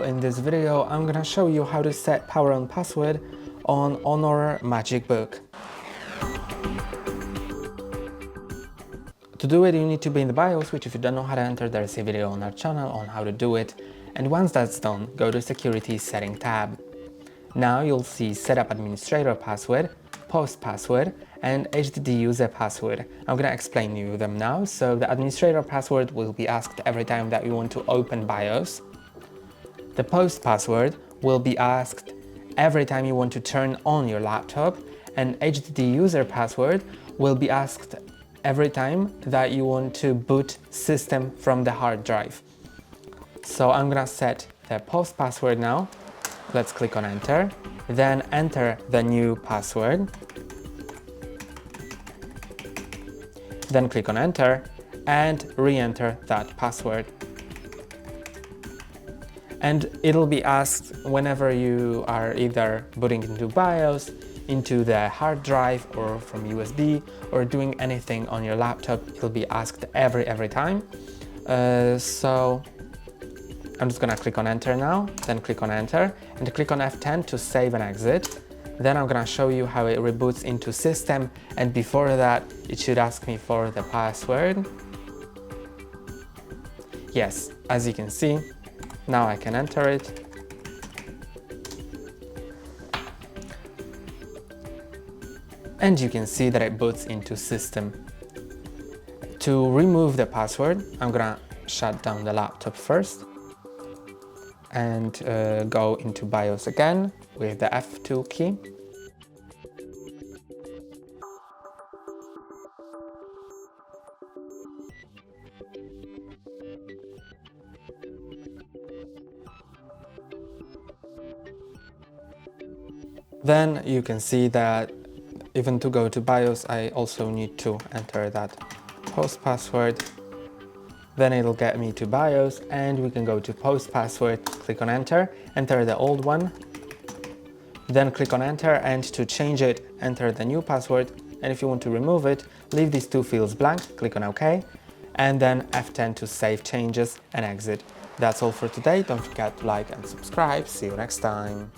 in this video I'm gonna show you how to set power on password on HONOR MagicBook. To do it, you need to be in the BIOS, which if you don't know how to enter, there's a video on our channel on how to do it. And once that's done, go to Security Setting tab. Now you'll see Setup Administrator Password, Post Password, and HDD User Password. I'm gonna explain you them now. So the Administrator Password will be asked every time that you want to open BIOS. The Post Password will be asked every time you want to turn on your laptop, and HDD User Password will be asked every time that you want to boot system from the hard drive. So I'm gonna set the Post Password now. Let's click on Enter, then enter the new password, then click on Enter and re-enter that password. And it'll be asked whenever you are either booting into BIOS, into the hard drive or from USB, or doing anything on your laptop. It'll be asked every time. So I'm just gonna click on Enter now, then click on Enter and click on F10 to save and exit. Then I'm gonna show you how it reboots into system, and before that it should ask me for the password. Yes, as you can see, now I can enter it. And you can see that it boots into system. To remove the password, I'm gonna shut down the laptop first and go into BIOS again with the F2 key. Then you can see that even to go to BIOS, I also need to enter that post password. Then it'll get me to BIOS and we can go to post password, click on Enter, enter the old one, then click on Enter, and to change it, enter the new password. And if you want to remove it, leave these two fields blank, click on OK, and then F10 to save changes and exit. That's all for today. Don't forget to like and subscribe. See you next time.